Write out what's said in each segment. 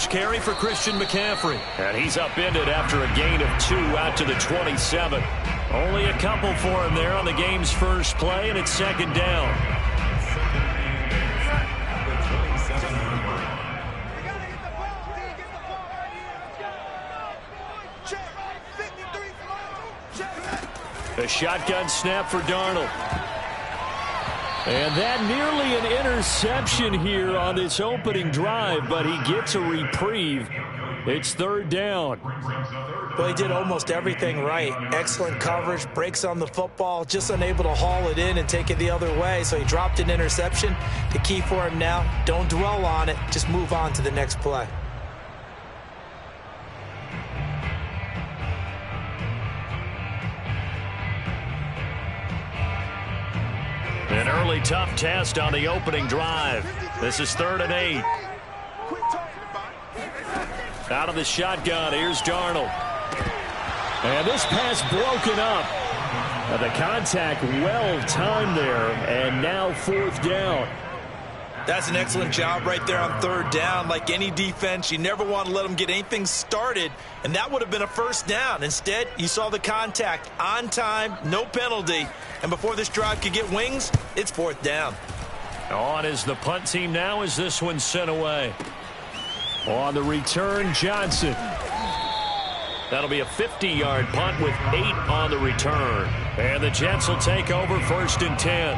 first carry for Christian McCaffrey. And he's upended after a gain of 2 out to the 27. Only a couple for him there on the game's first play, and it's second down. A shotgun snap for Darnold. And that nearly an interception here on this opening drive, but he gets a reprieve. It's third down. Well, he did almost everything right. Excellent coverage, breaks on the football, just unable to haul it in and take it the other way. So he dropped an interception. The key for him now, don't dwell on it. Just move on to the next play. An early tough test on the opening drive. This is 3rd and 8. Out of the shotgun, here's Darnold. And this pass broken up. The contact well timed there, and now 4th down. That's an excellent job right there on 3rd down. Like any defense, you never want to let them get anything started, and that would have been a 1st down. Instead, you saw the contact on time, no penalty, and before this drive could get wings, it's 4th down. On is the punt team now as this one's sent away. On the return, Johnson. That'll be a 50-yard punt with 8 on the return. And the Jets will take over 1st and 10.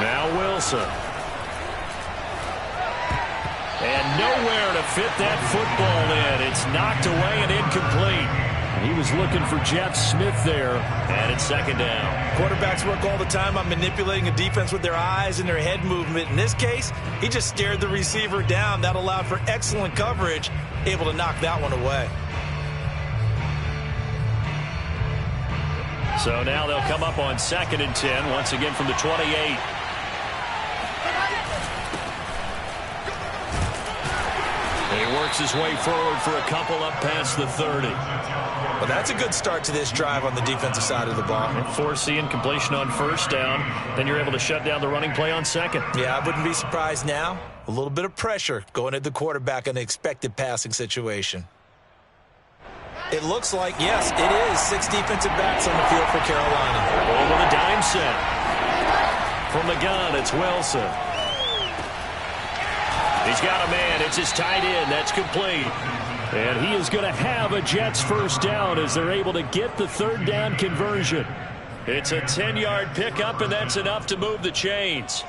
Now Wilson. And nowhere to fit that football in. It's knocked away and incomplete. He was looking for Jeff Smith there, and it's 2nd down. Quarterbacks work all the time on manipulating a defense with their eyes and their head movement. In this case, he just stared the receiver down. That allowed for excellent coverage, able to knock that one away. So now they'll come up on 2nd and 10, once again from the 28. He works his way forward for a couple up past the 30. Well, that's a good start to this drive on the defensive side of the ball. Forcing completion on 1st down. Then you're able to shut down the running play on 2nd. Yeah, I wouldn't be surprised now. A little bit of pressure going at the quarterback in an expected passing situation. It looks like, yes, it is 6 defensive backs on the field for Carolina. Over the dime set. From the gun, it's Wilson. He's got a man. It's his tight end. That's complete. And he is going to have a Jets 1st down as they're able to get the 3rd down conversion. It's a 10-yard pickup, and that's enough to move the chains.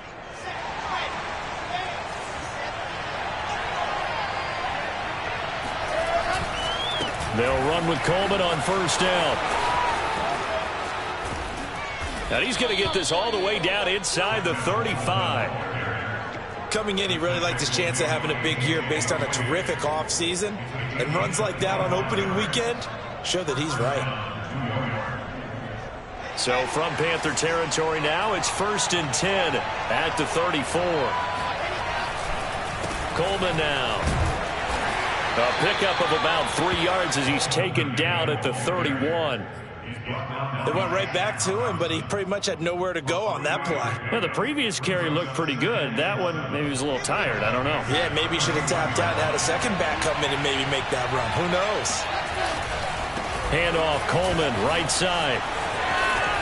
They'll run with Coleman on 1st down. And he's going to get this all the way down inside the 35. Coming in, he really liked his chance of having a big year based on a terrific offseason. And runs like that on opening weekend show that he's right. So from Panther territory now, it's 1st and 10 at the 34. Coleman now. A pickup of about 3 yards as he's taken down at the 31. They went right back to him, but he pretty much had nowhere to go on that play. Well, the previous carry looked pretty good. That one, maybe he was a little tired. I don't know. Yeah, maybe he should have tapped out and had a second back come in and maybe make that run. Who knows? Handoff, Coleman, right side.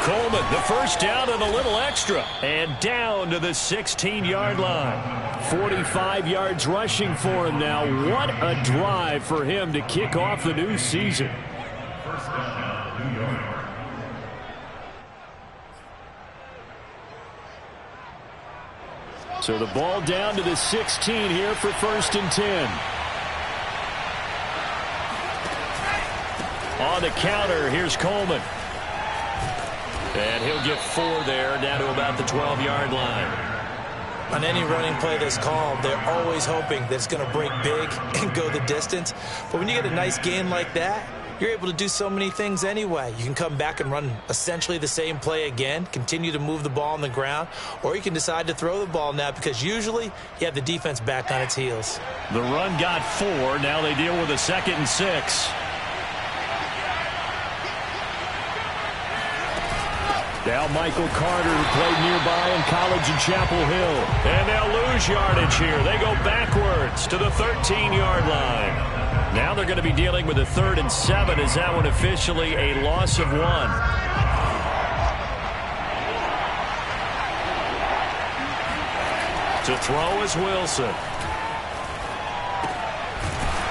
Coleman, the 1st down and a little extra. And down to the 16-yard line. 45 yards rushing for him now. What a drive for him to kick off the new season. So the ball down to the 16 here for 1st and 10. On the counter, here's Coleman. And he'll get 4 there, down to about the 12-yard line. On any running play that's called, they're always hoping that it's going to break big and go the distance. But when you get a nice gain like that, you're able to do so many things anyway. You can come back and run essentially the same play again, continue to move the ball on the ground, or you can decide to throw the ball now because usually you have the defense back on its heels. The run got 4. Now they deal with a 2nd and 6. Now Michael Carter, who played nearby in college in Chapel Hill. And they'll lose yardage here. They go backwards to the 13-yard line. Now they're going to be dealing with a 3rd and 7. Is that one officially a loss of 1? To throw is Wilson.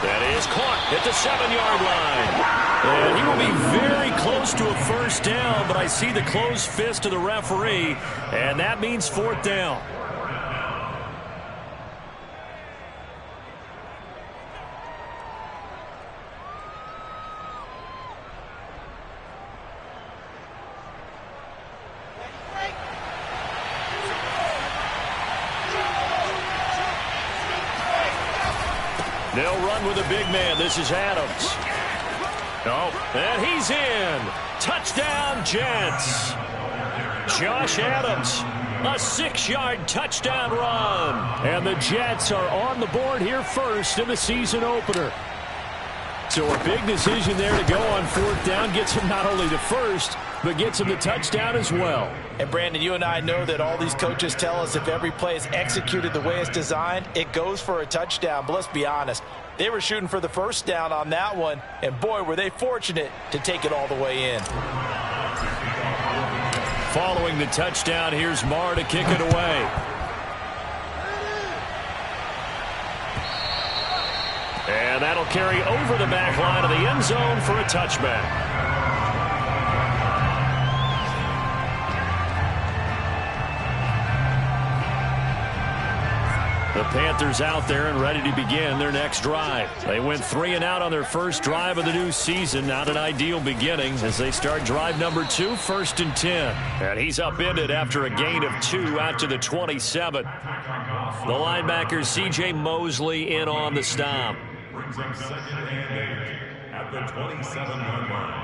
That is caught at the 7-yard line. And he will be very close to a first down, but I see the closed fist of the referee, and that means 4th down. They'll run with a big man. This is Adams. Oh, and he's in. Touchdown, Jets. Josh Adams, a 6-yard touchdown run. And the Jets are on the board here first in the season opener. So a big decision there to go on 4th down. Gets him not only the first, but gets him the touchdown as well. And Brandon, you and I know that all these coaches tell us if every play is executed the way it's designed, it goes for a touchdown. But let's be honest, they were shooting for the first down on that one, and boy, were they fortunate to take it all the way in. Following the touchdown, here's Marr to kick it away. And that'll carry over the back line of the end zone for a touchback. The Panthers out there and ready to begin their next drive. They went 3 and out on their first drive of the new season. Not an ideal beginning as they start drive number 2, 1st and 10. And he's upended after a gain of 2 out to the 27. The linebacker C.J. Mosley in on the stop. Brings up 2nd and 8 at the 27-yard line.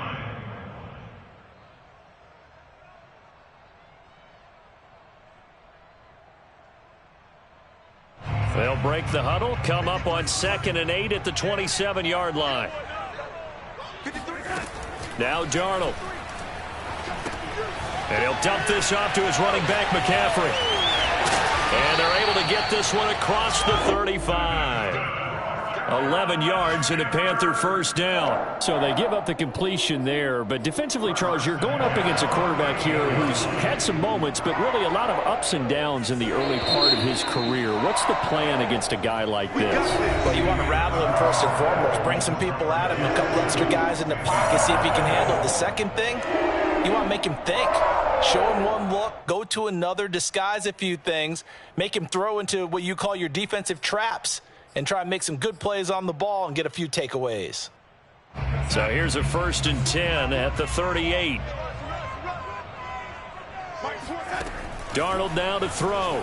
They'll break the huddle, come up on 2nd and 8 at the 27-yard line. Now Darnold. And he'll dump this off to his running back, McCaffrey. And they're able to get this one across the 35. 11 yards and a Panther first down. So they give up the completion there. But defensively, Charles, you're going up against a quarterback here who's had some moments, but really a lot of ups and downs in the early part of his career. What's the plan against a guy like this? Well, you want to rattle him first and foremost. Bring some people at him, a couple extra guys in the pocket, see if he can handle it. The second thing, you want to make him think. Show him one look, go to another, disguise a few things, make him throw into what you call your defensive traps, and try and make some good plays on the ball and get a few takeaways. So here's a 1st and 10 at the 38. Darnold now to throw.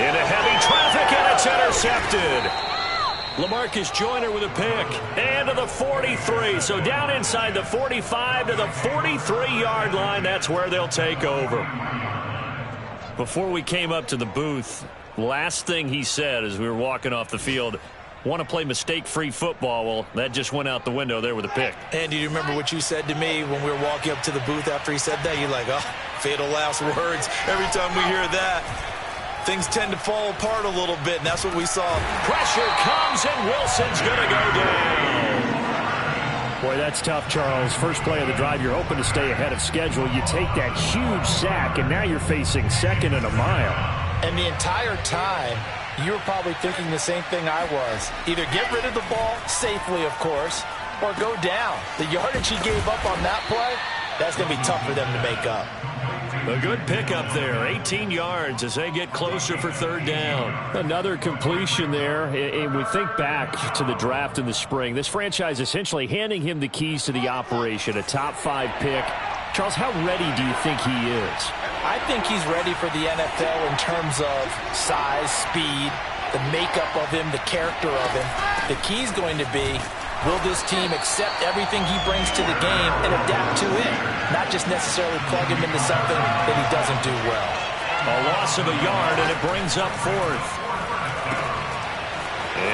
Into heavy traffic, and it's intercepted. LaMarcus Joyner with a pick. And to the 43. So down inside the 45 to the 43-yard line. That's where they'll take over. Before we came up to the booth, last thing he said as we were walking off the field, want to play mistake-free football. Well, that just went out the window there with a pick. And do you remember what you said to me when we were walking up to the booth after he said that? You're like, oh, fatal last words. Every time we hear that, things tend to fall apart a little bit, and that's what we saw. Pressure comes, and Wilson's going to go down. Boy, that's tough, Charles. First play of the drive, you're hoping to stay ahead of schedule. You take that huge sack, and now you're facing 2nd and a mile. And the entire time, you were probably thinking the same thing I was. Either get rid of the ball, safely, of course, or go down. The yardage he gave up on that play, that's going to be tough for them to make up. A good pickup there, 18 yards as they get closer for 3rd down. Another completion there, and we think back to the draft in the spring. This franchise essentially handing him the keys to the operation, a top 5 pick. Charles, how ready do you think he is? I think he's ready for the NFL in terms of size, speed, the makeup of him, the character of him. The key's going to be, will this team accept everything he brings to the game and adapt to it? Not just necessarily plug him into something that he doesn't do well. A loss of a yard, and it brings up 4th.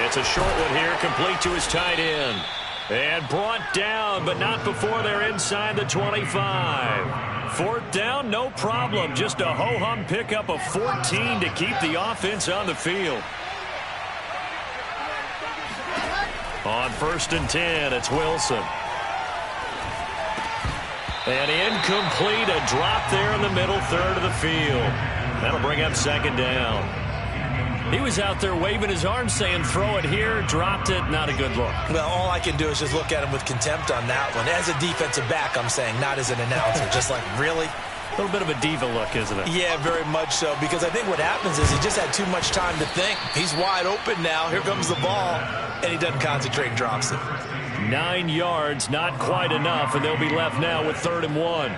It's a short one here, complete to his tight end. And brought down, but not before they're inside the 25. Fourth down, no problem. Just a ho-hum pickup of 14 to keep the offense on the field. On 1st and 10, it's Wilson. And incomplete, a drop there in the middle third of the field. That'll bring up 2nd down. He was out there waving his arms saying, throw it here, dropped it, not a good look. Well, all I can do is just look at him with contempt on that one. As a defensive back, I'm saying, not as an announcer. Just like, really? A little bit of a diva look, isn't it? Yeah, very much so, because I think what happens is he just had too much time to think. He's wide open now. Here comes the ball, and he doesn't concentrate and drops it. 9 yards, not quite enough, and they'll be left now with 3rd and 1.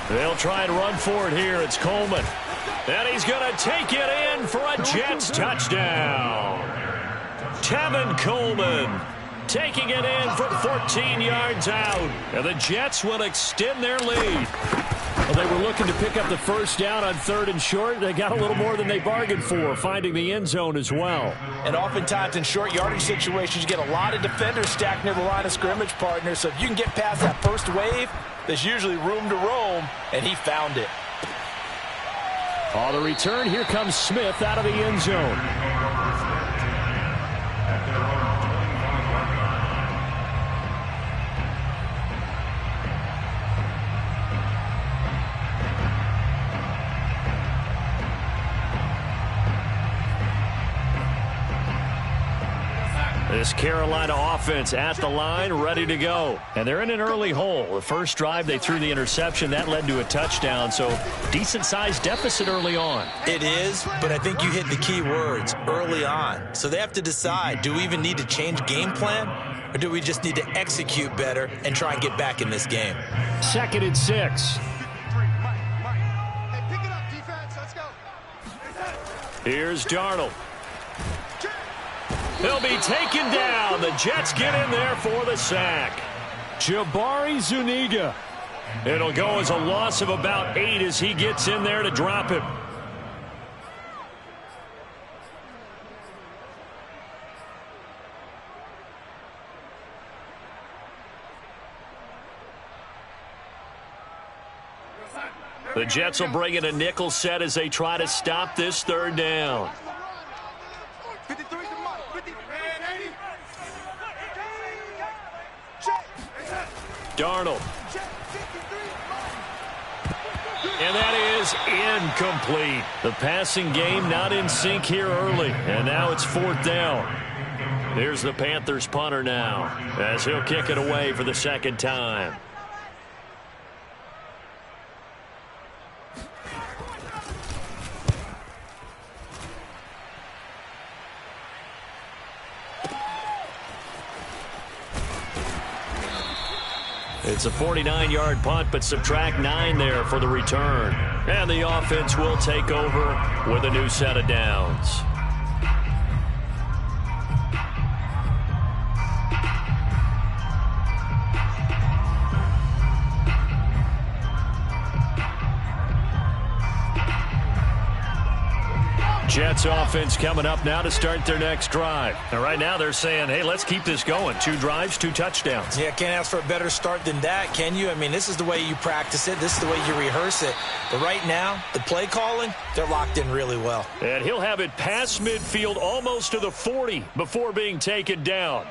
They'll try and run for it here. It's Coleman. And he's going to take it in for a Jets touchdown. Tevin Coleman taking it in from 14 yards out. And the Jets will extend their lead. Well, they were looking to pick up the 1st down on 3rd and short. They got a little more than they bargained for, finding the end zone as well. And oftentimes in short yardage situations, you get a lot of defenders stacked near the line of scrimmage, partner. So if you can get past that first wave, there's usually room to roam, and he found it. On the return, here comes Smith out of the end zone. This Carolina offense at the line, ready to go. And they're in an early hole. The first drive, they threw the interception. That led to a touchdown, so decent-sized deficit early on. It is, but I think you hit the key words, early on. So they have to decide, do we even need to change game plan, or do we just need to execute better and try and get back in this game? 2nd and 6. Here's Darnold. He'll be taken down. The Jets get in there for the sack. Jabari Zuniga. It'll go as a loss of about 8 as he gets in there to drop him. The Jets will bring in a nickel set as they try to stop this 3rd down. Darnold. And that is incomplete. The passing game not in sync here early. And now it's 4th down. Here's the Panthers punter now as he'll kick it away for the 2nd time. It's a 49-yard punt, but subtract 9 there for the return. And the offense will take over with a new set of downs. Jets offense coming up now to start their next drive. And right now they're saying, hey, let's keep this going. 2 drives, 2 touchdowns. Yeah, can't ask for a better start than that, can you? I mean, this is the way you practice it. This is the way you rehearse it. But right now, the play calling, they're locked in really well. And he'll have it past midfield almost to the 40 before being taken down.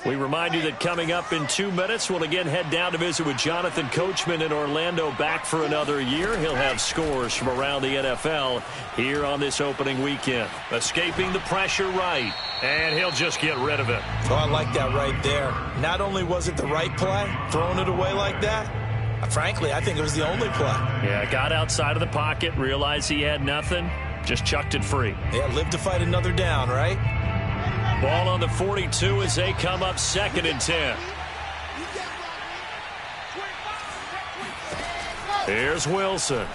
We remind you that coming up in 2 minutes, we'll again head down to visit with Jonathan Coachman in Orlando, back for another year. He'll have scores from around the NFL here on this opening weekend. Escaping the pressure right, and he'll just get rid of it. Oh, I like that right there. Not only was it the right play, throwing it away like that, frankly, I think it was the only play. Yeah, got outside of the pocket, realized he had nothing, just chucked it free. Yeah, live to fight another down, right? Ball on the 42 as they come up 2nd and 10. Here's Wilson.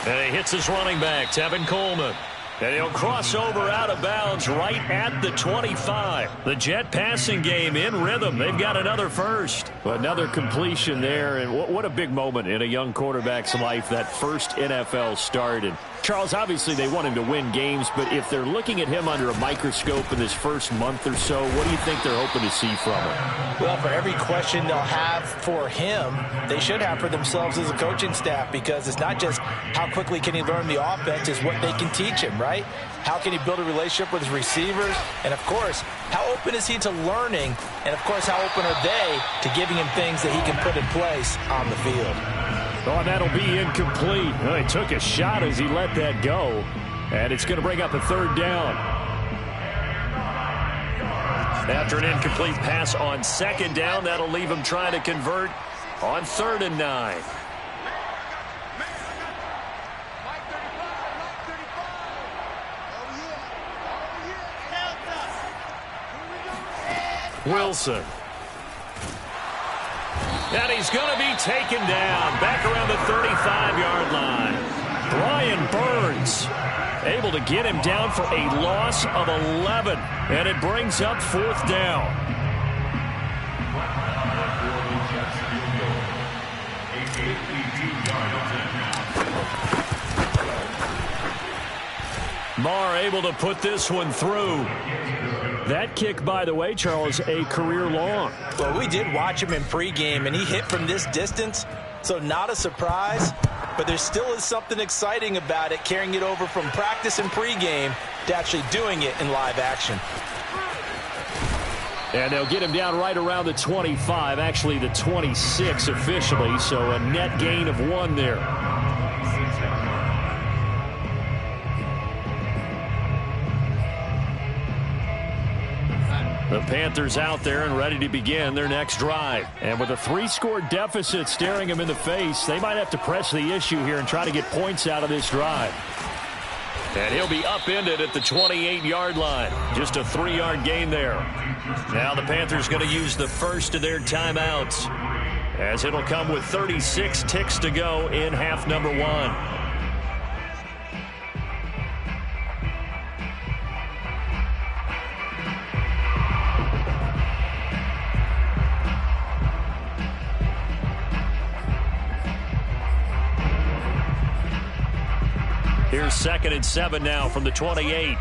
And he hits his running back, Tevin Coleman. And he'll cross over out of bounds right at the 25. The Jet passing game in rhythm. They've got another first. Another completion there, and what a big moment in a young quarterback's life, that first NFL start. And Charles, obviously they want him to win games, but if they're looking at him under a microscope in this first month or so, what do you think they're hoping to see from him? Well, for every question they'll have for him, they should have for themselves as a coaching staff, because it's not just how quickly can he learn the offense, it's what they can teach him, right? How can he build a relationship with his receivers? And, of course, how open is he to learning? And, of course, how open are they to giving him things that he can put in place on the field? Oh, and that'll be incomplete. Well, he took a shot as he let that go. And it's going to bring up a third down. After an incomplete pass on second down, that'll leave him trying to convert on 3rd and 9. Wilson. And he's going to be taken down back around the 35-yard line. Brian Burns able to get him down for a loss of 11. And it brings up 4th down. Marr able to put this one through. That kick, by the way, Charles, a career long. Well, we did watch him in pregame, and he hit from this distance, so not a surprise. But there still is something exciting about it, carrying it over from practice and pregame to actually doing it in live action. And they'll get him down right around the 25, actually the 26 officially, so a net gain of 1 there. The Panthers out there and ready to begin their next drive. And with a 3-score deficit staring them in the face, they might have to press the issue here and try to get points out of this drive. And he'll be upended at the 28-yard line. Just a 3-yard gain there. Now the Panthers going to use the first of their timeouts, as it'll come with 36 ticks to go in half number 1. Here's 2nd and 7 now from the 28.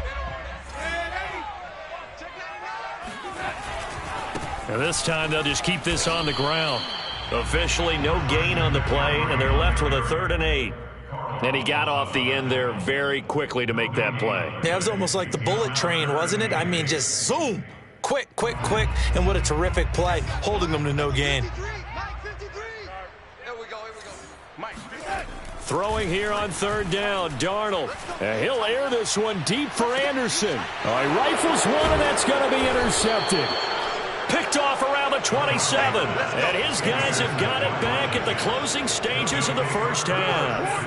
And this time they'll just keep this on the ground. Officially no gain on the play, and they're left with a 3rd and 8. And he got off the end there very quickly to make that play. Yeah, it was almost like the bullet train, wasn't it? I mean, just zoom. Quick, quick, quick. And what a terrific play, holding them to no gain. Throwing here on 3rd down, Darnold. And he'll air this one deep for Anderson. He rifles one, and that's going to be intercepted. Picked off around the 27. And his guys have got it back at the closing stages of the first half.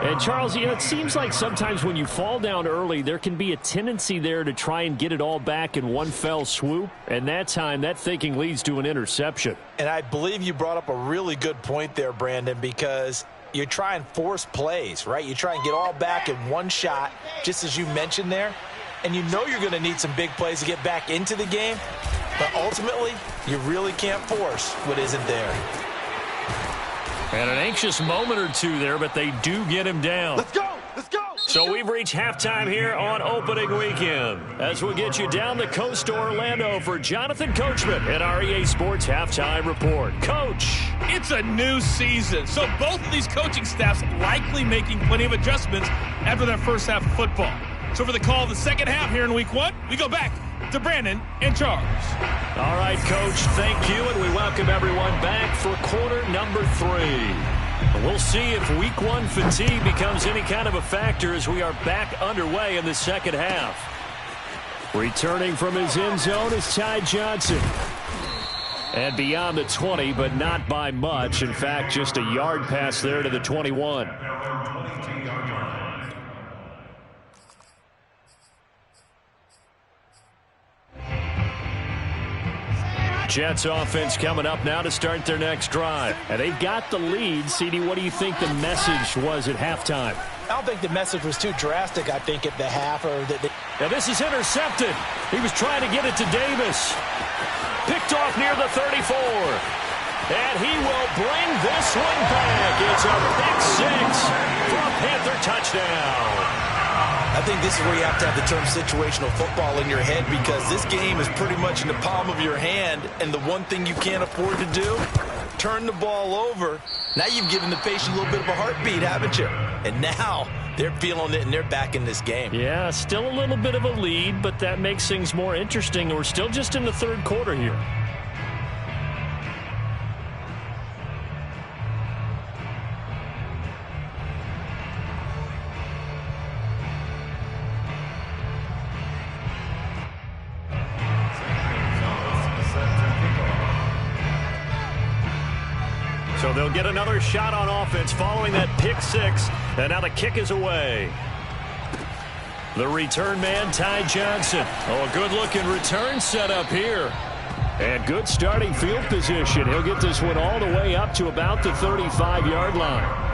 And, Charles, you know, it seems like sometimes when you fall down early, there can be a tendency there to try and get it all back in one fell swoop. And that time, that thinking leads to an interception. And I believe you brought up a really good point there, Brandon, because you try and force plays, right? You try and get all back in one shot, just as you mentioned there. And you know you're going to need some big plays to get back into the game. But ultimately, you really can't force what isn't there. And an anxious moment or two there, but they do get him down. Let's go! Let's go! So we've reached halftime here on opening weekend, as we'll get you down the coast to Orlando for Jonathan Coachman at our EA Sports Halftime Report. Coach. It's a new season, so both of these coaching staffs likely making plenty of adjustments after that first half of football. So for the call of the second half here in week 1, we go back to Brandon and Charles. All right, Coach, thank you, and we welcome everyone back for quarter number 3. We'll see if week 1 fatigue becomes any kind of a factor as we are back underway in the second half. Returning from his end zone is Ty Johnson. And beyond the 20, but not by much. In fact, just a yard pass there to the 21. Jets offense coming up now to start their next drive. And they've got the lead. CD, what do you think the message was at halftime? I don't think the message was too drastic, I think, at the half. Now this is intercepted. He was trying to get it to Davis. Picked off near the 34. And he will bring this one back. It's a pick six for a Panther touchdown. I think this is where you have to have the term situational football in your head, because this game is pretty much in the palm of your hand, and the one thing you can't afford to do, turn the ball over. Now you've given the patient a little bit of a heartbeat, haven't you? And now they're feeling it, and they're back in this game. Yeah, still a little bit of a lead, but that makes things more interesting. We're still just in the third quarter here. So they'll get another shot on offense following that pick six. And now the kick is away. The return man, Ty Johnson. Oh, a good-looking return set up here. And good starting field position. He'll get this one all the way up to about the 35-yard line.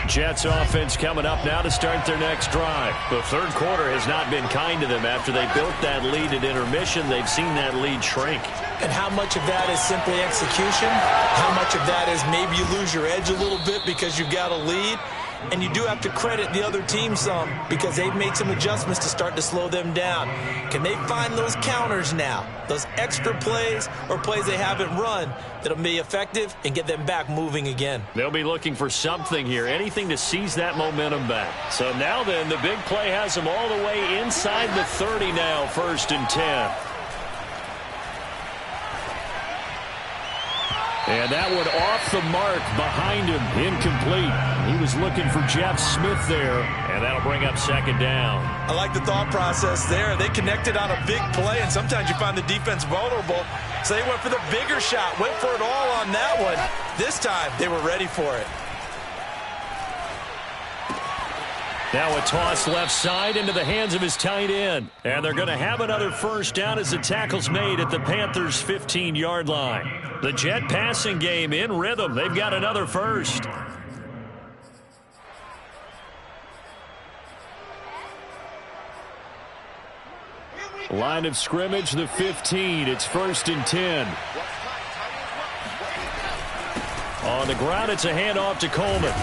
Jets offense coming up now to start their next drive. The third quarter has not been kind to them. After they built that lead at intermission, they've seen that lead shrink. And how much of that is simply execution? How much of that is maybe you lose your edge a little bit because you've got a lead? And you do have to credit the other team some, because they've made some adjustments to start to slow them down. Can they find those counters now, those extra plays or plays they haven't run that'll be effective and get them back moving again? They'll be looking for something here, anything to seize that momentum back. So now then, the big play has them all the way inside the 30 now, 1st and 10. And that one off the mark behind him, incomplete. He was looking for Jeff Smith there, and that'll bring up 2nd down. I like the thought process there. They connected on a big play, and sometimes you find the defense vulnerable. So they went for the bigger shot, went for it all on that one. This time, they were ready for it. Now a toss left side into the hands of his tight end. And they're going to have another 1st down as the tackle's made at the Panthers' 15-yard line. The Jet passing game in rhythm. They've got another 1st. Line of scrimmage, the 15. It's 1st and 10. On the ground, it's a handoff to Coleman.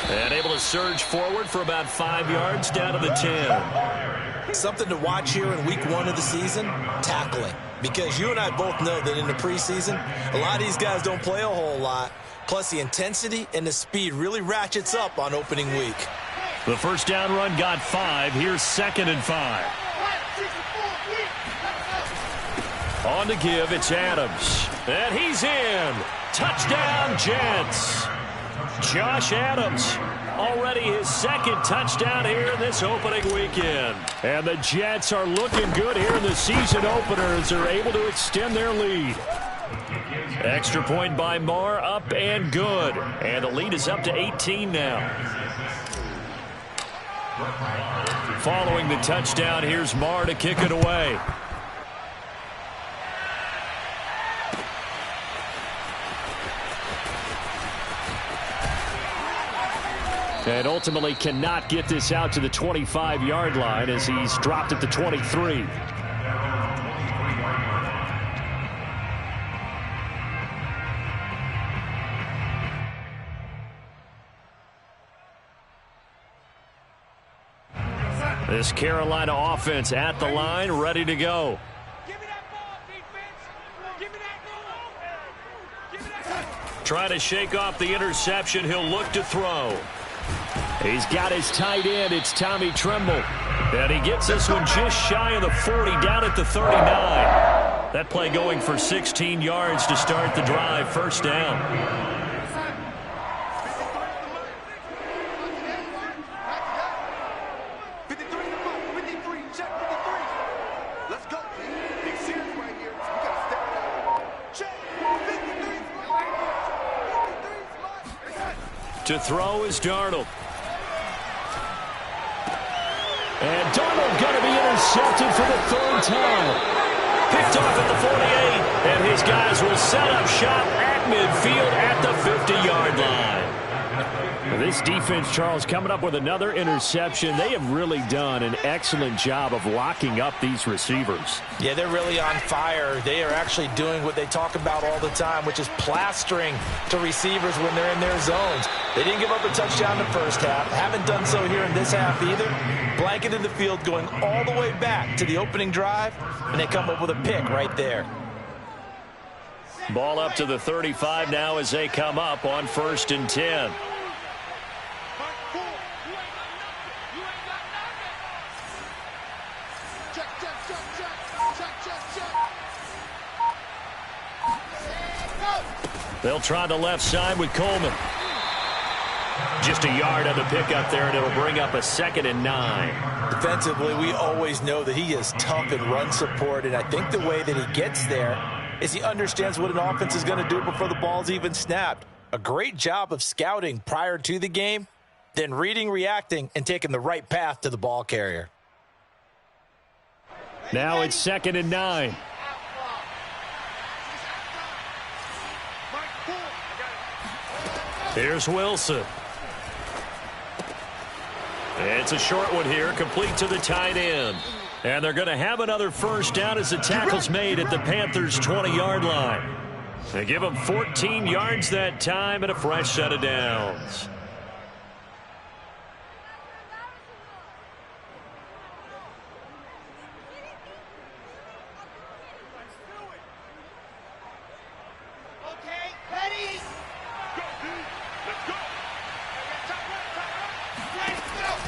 And able to surge forward for about 5 yards down to the 10. Something to watch here in week 1 of the season, tackling. Because you and I both know that in the preseason, a lot of these guys don't play a whole lot. Plus, the intensity and the speed really ratchets up on opening week. The 1st down run got 5. Here's 2nd and 5. On to give, it's Adams. And he's in. Touchdown, Jets. Josh Adams, already his 2nd touchdown here in this opening weekend. And the Jets are looking good here in the season opener as they're able to extend their lead. Extra point by Marr, up and good. And the lead is up to 18 now. Following the touchdown, here's Marr to kick it away. And ultimately cannot get this out to the 25-yard line as he's dropped at the 23. This Carolina offense at the line, ready to go. Trying to shake off the interception. He'll look to throw. He's got his tight end. It's Tommy Tremble. And he gets this one just shy of the 40, down at the 39. That play going for 16 yards to start the drive. 1st down. To throw is Darnold. And Darnold going to be intercepted for the third time. Picked off at the 48, and his guys will set up shop at midfield at the 50-yard line. This defense, Charles, coming up with another interception. They have really done an excellent job of locking up these receivers. Yeah, they're really on fire. They are actually doing what they talk about all the time, which is plastering to receivers when they're in their zones. They didn't give up a touchdown in the first half. Haven't done so here in this half either. Blanketed the field going all the way back to the opening drive, and they come up with a pick right there. Ball up to the 35 now as they come up on 1st and 10. They'll try the left side with Coleman. Just a yard on the pickup there, and it'll bring up a 2nd and 9. Defensively, we always know that he is tough in run support, and I think the way that he gets there is he understands what an offense is going to do before the ball's even snapped. A great job of scouting prior to the game, then reading, reacting, and taking the right path to the ball carrier. Now it's 2nd and 9. Here's Wilson. It's a short one here, complete to the tight end. And they're going to have another first down as the tackle's made at the Panthers' 20-yard line. They give them 14 yards that time and a fresh set of downs.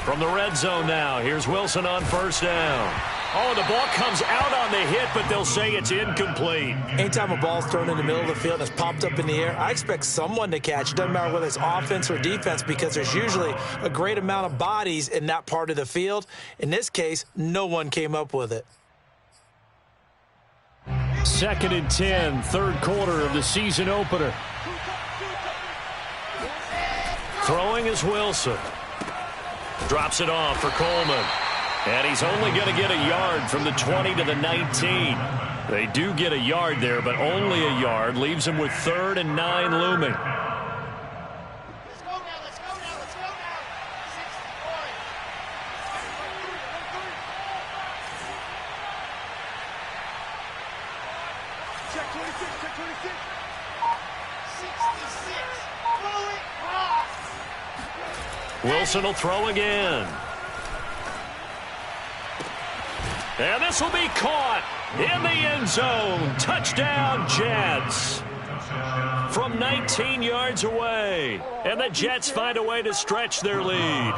From the red zone now, here's Wilson on 1st down. Oh, the ball comes out on the hit, but they'll say it's incomplete. Anytime a ball's thrown in the middle of the field and it's popped up in the air, I expect someone to catch. It doesn't matter whether it's offense or defense, because there's usually a great amount of bodies in that part of the field. In this case, no one came up with it. 2nd and 10, 3rd quarter of the season opener. Throwing is Wilson. Drops it off for Coleman. And he's only going to get a yard from the 20 to the 19. They do get a yard there, but only a yard. Leaves them with 3rd and 9 looming. Let's go now, let's go now, let's go now. 64. Check 26, check 26. 66. Throw it, cross. Wilson will throw again. And this will be caught in the end zone. Touchdown, Jets. From 19 yards away. And the Jets find a way to stretch their lead.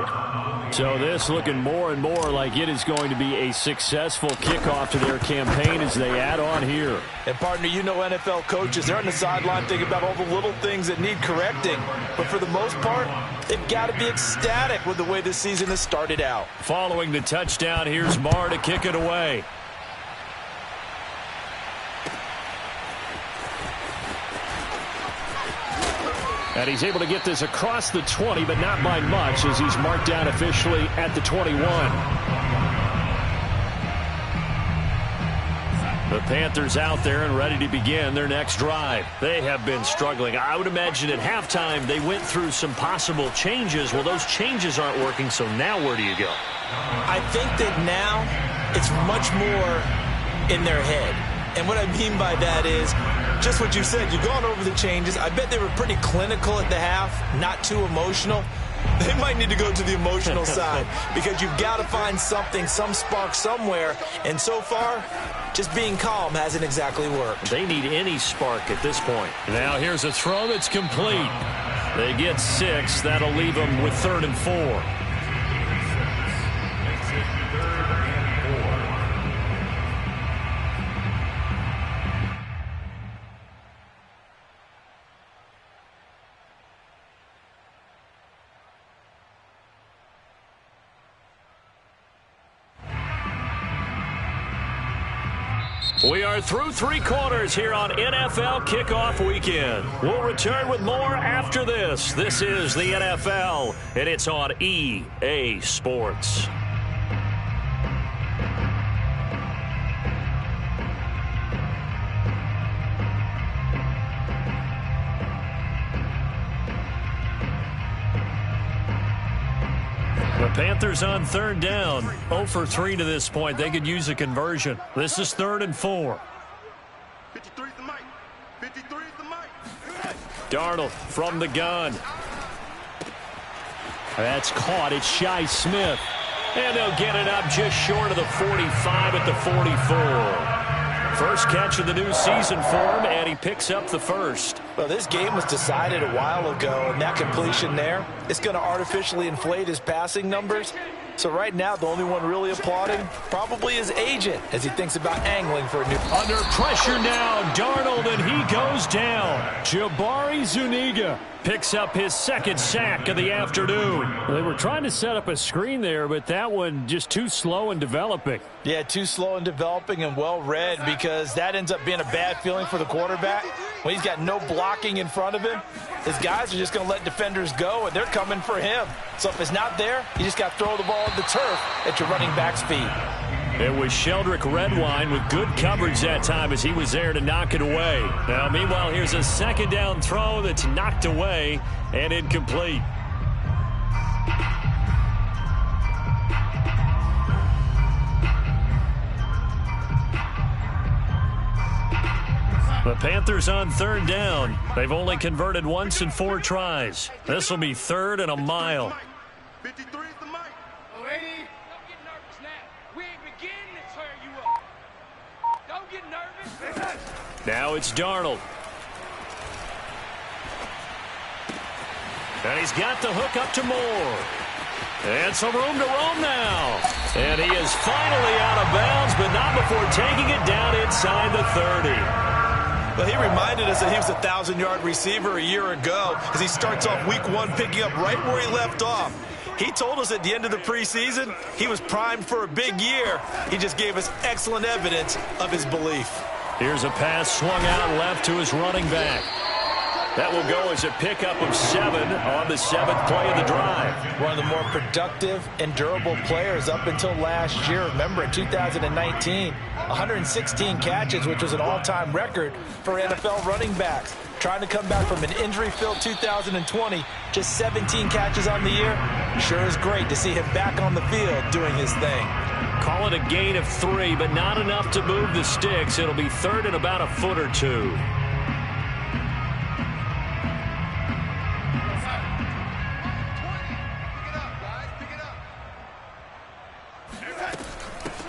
So this looking more and more like it is going to be a successful kickoff to their campaign as they add on here. And, partner, you know NFL coaches, they're on the sideline thinking about all the little things that need correcting. But for the most part, they've got to be ecstatic with the way this season has started out. Following the touchdown, here's Marr to kick it away. And he's able to get this across the 20, but not by much, as he's marked down officially at the 21. The Panthers out there and ready to begin their next drive. They have been struggling. I would imagine at halftime they went through some possible changes. Well, those changes aren't working, so now where do you go? I think that now it's much more in their head. And what I mean by that is just what you said. You've gone over the changes. I bet they were pretty clinical at the half, not too emotional. They might need to go to the emotional side, because you've got to find something, some spark somewhere. And so far, just being calm hasn't exactly worked. They need any spark at this point. Now here's a throw that's complete. They get 6. That'll leave them with 3rd and 4. We are through 3 quarters here on NFL Kickoff Weekend. We'll return with more after this. This is the NFL, and it's on EA Sports. Panthers on third down. 0 for 3 to this point. They could use a conversion. This is 3rd and 4. 53 is the mic. 53 is the mic. Darnold from the gun. That's caught. It's Shi Smith. And they'll get it up just short of the 45 at the 44. First catch of the new season for him, and he picks up the first. Well, this game was decided a while ago, and that completion there, it's going to artificially inflate his passing numbers. So right now, the only one really applauding probably his agent as he thinks about angling for a new... Under pressure now, Darnold, and he goes down. Jabari Zuniga picks up his second sack of the afternoon. They were trying to set up a screen there, but that one just too slow in developing. Yeah, too slow in developing and well read, because that ends up being a bad feeling for the quarterback. When he's got no blocking in front of him, his guys are just going to let defenders go, and they're coming for him. So if it's not there, you just got to throw the ball at the turf at your running back's feet. It was Sheldrick Redwine with good coverage that time as he was there to knock it away. Now, meanwhile, here's a second down throw that's knocked away and incomplete. The Panthers on third down. They've only converted once in 4 tries. This will be 3rd and a mile. 53 is the mic. Lady, don't get nervous now. We ain't beginning to tear you up. Don't get nervous. Now it's Darnold. And he's got the hook up to Moore. And some room to roam now. And he is finally out of bounds, but not before taking it down inside the 30. Well, he reminded us that he was a 1,000-yard receiver a year ago as he starts off week 1 picking up right where he left off. He told us at the end of the preseason he was primed for a big year. He just gave us excellent evidence of his belief. Here's a pass swung out left to his running back. That will go as a pickup of 7 on the 7th play of the drive. One of the more productive and durable players up until last year. Remember, in 2019, 116 catches, which was an all-time record for NFL running backs. Trying to come back from an injury-filled 2020, just 17 catches on the year. Sure is great to see him back on the field doing his thing. Call it a gain of 3, but not enough to move the sticks. It'll be 3rd and about a foot or 2.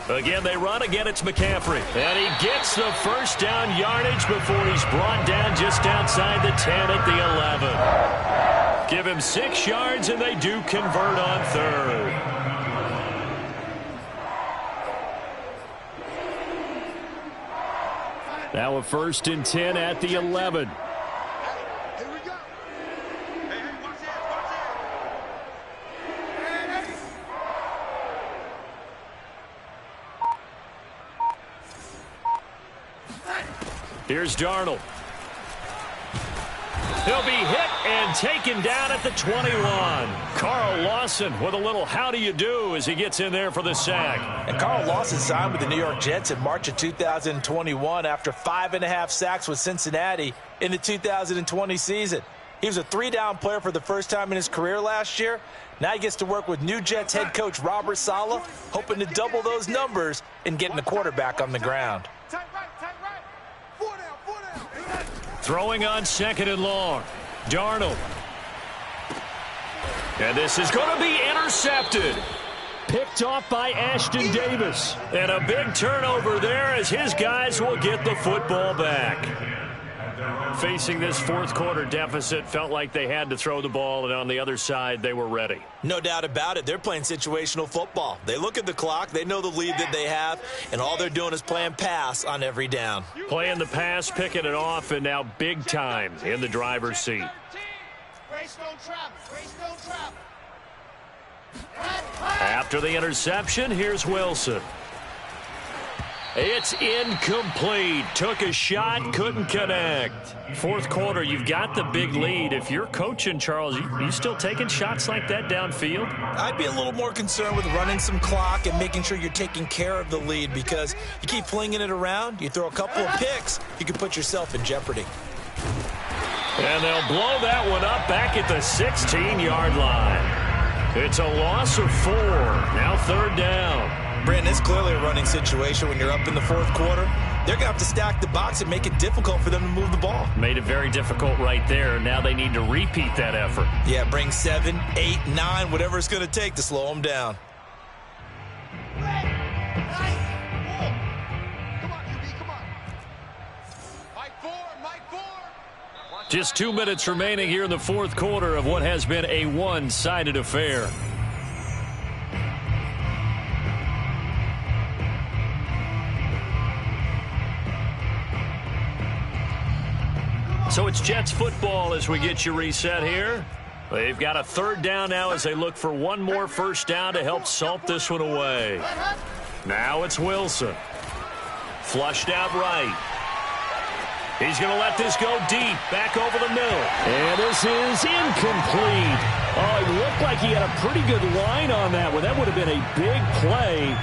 Again, they run. Again, it's McCaffrey. And he gets the first down yardage before he's brought down just outside the 10 at the 11. Give him 6 yards, and they do convert on 3rd. Now a 1st and 10 at the 11. Here we go. Hey, watch it, Here's Darnold. He'll be hit and taken down at the 21. Carl Lawson with a little how do you do as he gets in there for the sack. And Carl Lawson signed with the New York Jets in March of 2021 after 5.5 sacks with Cincinnati in the 2020 season. He was a 3-down player for the first time in his career last year. Now he gets to work with new Jets head coach Robert Saleh, hoping to double those numbers and getting the quarterback on the ground. Tight right, tight right. 4 down, 4 down. Throwing on 2nd and long. Darnold. And this is going to be intercepted. Picked off by Ashton Davis. And a big turnover there as his guys will get the football back. Facing this 4th quarter deficit, felt like they had to throw the ball, and on the other side, they were ready. No doubt about it. They're playing situational football. They look at the clock, they know the lead that they have, and all they're doing is playing pass on every down. Playing the pass, picking it off, and now big time in the driver's seat. Grace don't travel. Grace don't travel. After the interception, here's Wilson. It's incomplete. Took a shot, couldn't connect. 4th quarter, you've got the big lead. If you're coaching, Charles, you still taking shots like that downfield? I'd be a little more concerned with running some clock and making sure you're taking care of the lead, because you keep flinging it around, you throw a couple of picks, you can put yourself in jeopardy. And they'll blow that one up back at the 16-yard line. It's a loss of 4. Now 3rd down. Brandon, it's clearly a running situation when you're up in the 4th quarter. They're going to have to stack the box and make it difficult for them to move the ball. Made it very difficult right there. Now they need to repeat that effort. Yeah, bring 7, 8, 9, whatever it's going to take to slow them down. Just 2 minutes remaining here in the 4th quarter of what has been a one-sided affair. So it's Jets football as we get you reset here. They've got a 3rd down now as they look for one more first down to help salt this one away. Now it's Wilson. Flushed out right. He's going to let this go deep, back over the middle. And this is incomplete. Oh, it looked like he had a pretty good line on that one. That would have been a big play,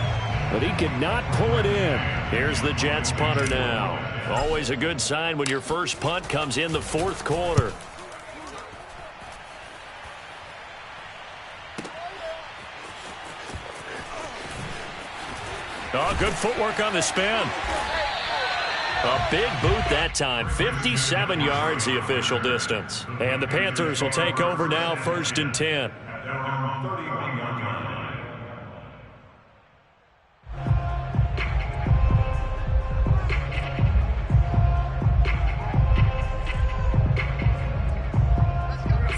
but he could not pull it in. Here's the Jets punter now. Always a good sign when your first punt comes in the 4th quarter. Oh, good footwork on the spin. A big boot that time. 57 yards the official distance. And the Panthers will take over now, 1st and 10.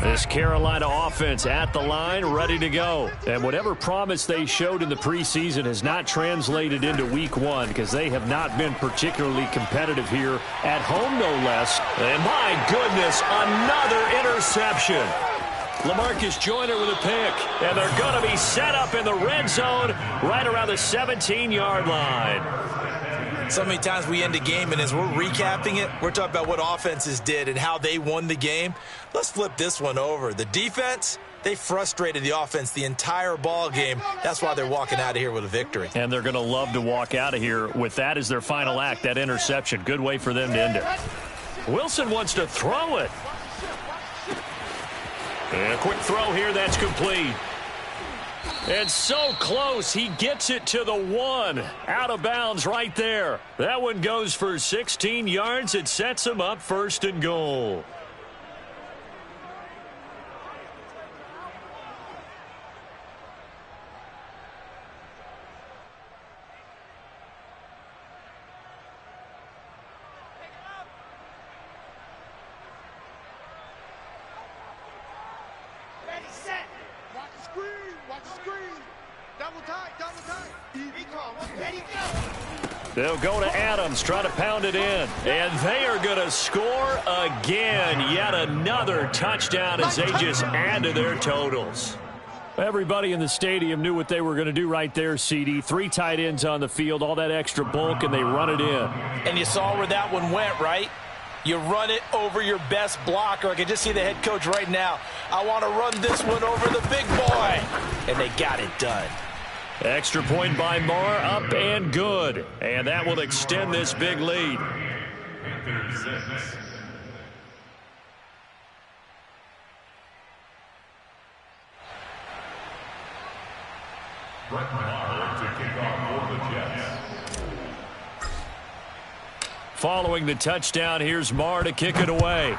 This Carolina offense at the line, ready to go. And whatever promise they showed in the preseason has not translated into week 1 because they have not been particularly competitive here at home, no less. And my goodness, another interception. LaMarcus Joyner with a pick. And they're going to be set up in the red zone right around the 17-yard line. So many times we end a game, and as we're recapping it, we're talking about what offenses did and how they won the game. Let's flip this one over. The defense, they frustrated the offense the entire ball game. That's why they're walking out of here with a victory. And they're going to love to walk out of here with that as their final act, that interception. Good way for them to end it. Wilson wants to throw it. And a quick throw here, that's complete. And so close, he gets it to the 1. Out of bounds right there. That one goes for 16 yards. It sets him up 1st and goal. They'll go to Adams, try to pound it in. And they are going to score again. Yet another touchdown as they just add to their totals. Everybody in the stadium knew what they were going to do right there, CD. 3 tight ends on the field, all that extra bulk, and they run it in. And you saw where that one went, right? You run it over your best blocker. I can just see the head coach right now. I want to run this one over the big boy. And they got it done. Extra point by Marr, up and good. And that will extend this big lead. Brett Maher to kick off for the Jets. Following the touchdown, here's Marr to kick it away.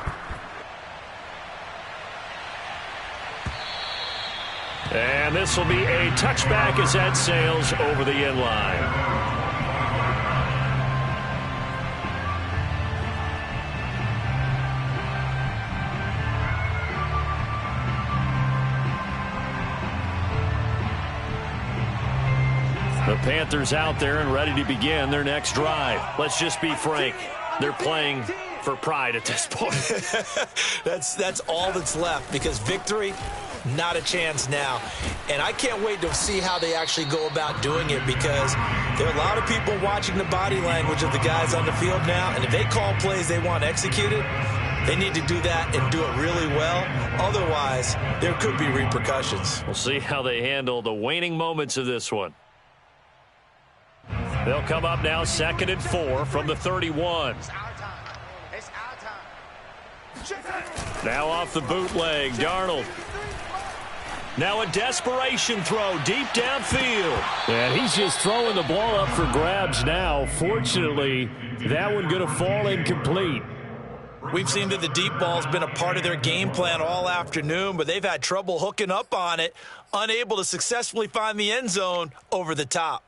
And this will be a touchback as that sails over the end line. The Panthers out there and ready to begin their next drive. Let's just be frank. They're playing for pride at this point. That's all that's left because victory, not a chance now. And I can't wait to see how they actually go about doing it because there are a lot of people watching the body language of the guys on the field now. And if they call plays they want executed, they need to do that and do it really well. Otherwise, there could be repercussions. We'll see how they handle the waning moments of this one. They'll come up now 2nd and 4 from the 31. Now off the bootleg, Darnold. Now a desperation throw deep downfield. And he's just throwing the ball up for grabs now. Fortunately, that one going to fall incomplete. We've seen that the deep ball's been a part of their game plan all afternoon, but they've had trouble hooking up on it, unable to successfully find the end zone over the top.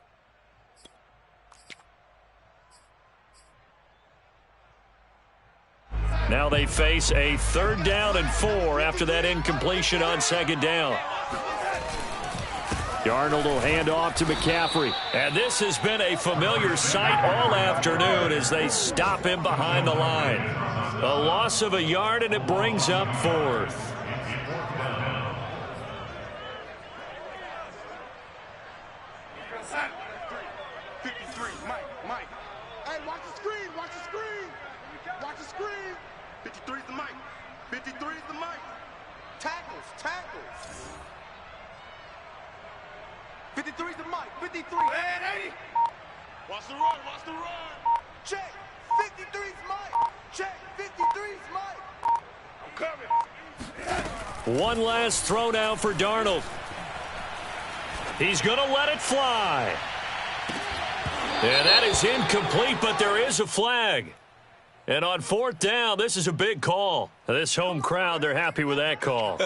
Now they face a 3rd down and 4 after that incompletion on 2nd down. Darnold will hand off to McCaffrey. And this has been a familiar sight all afternoon as they stop him behind the line. A loss of a yard, and it brings up 4th. Mike. Hey, watch the screen. Watch the screen. Watch the screen. 53 is the Mike. 53 is the Mike. Tackles. 53 is the Mike. 53. Hey, 80. Watch the run. Check. 53 is Mike. Check. 53 is Mike. I'm coming. One last throw now for Darnold. He's going to let it fly. And that is incomplete, but there is a flag. And on 4th down, this is a big call. This home crowd, they're happy with that call.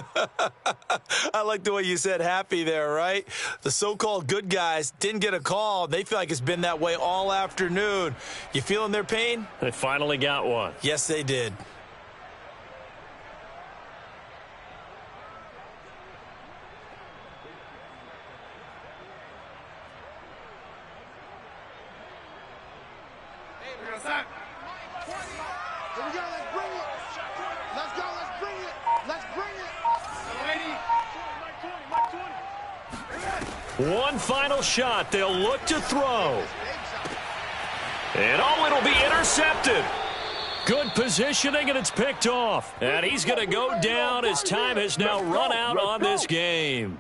I like the way you said happy there, right? The so-called good guys didn't get a call. They feel like it's been that way all afternoon. You feeling their pain? They finally got one. Yes, they did. One final shot. They'll look to throw. And it'll be intercepted. Good positioning, and it's picked off. And he's going to go down as time has now run out on this game.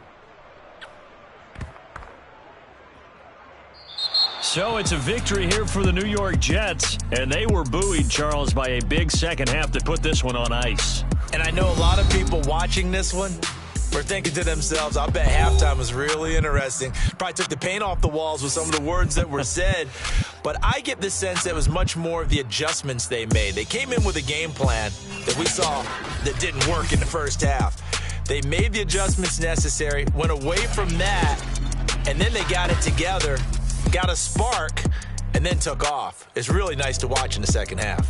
So it's a victory here for the New York Jets, and they were buoyed, Charles, by a big second half that put this one on ice. And I know a lot of people watching this one were thinking to themselves, I bet halftime was really interesting. Probably took the paint off the walls with some of the words that were said. But I get the sense that it was much more of the adjustments they made. They came in with a game plan that we saw that didn't work in the first half. They made the adjustments necessary, went away from that, and then they got it together, got a spark, and then took off. It's really nice to watch in the second half.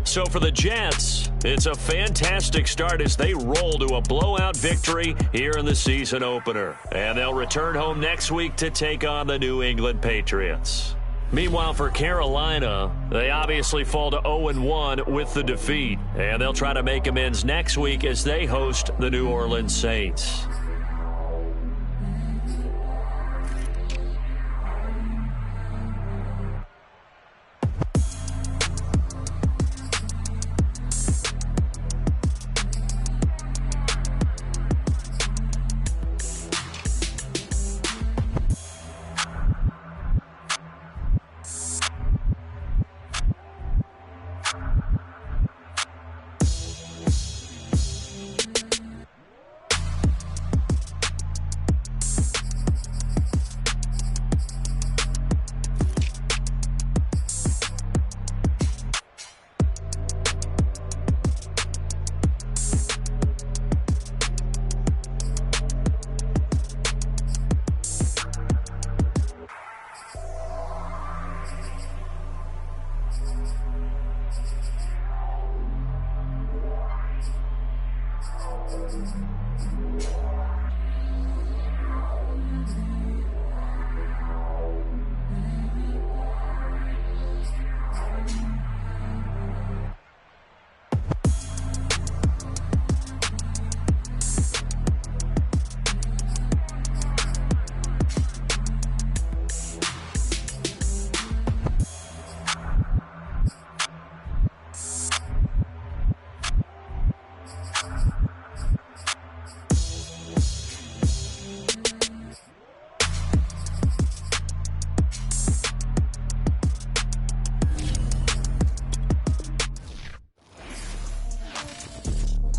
So for the Jets, it's a fantastic start as they roll to a blowout victory here in the season opener. And they'll return home next week to take on the New England Patriots. Meanwhile, for Carolina, they obviously fall to 0-1 with the defeat. And they'll try to make amends next week as they host the New Orleans Saints.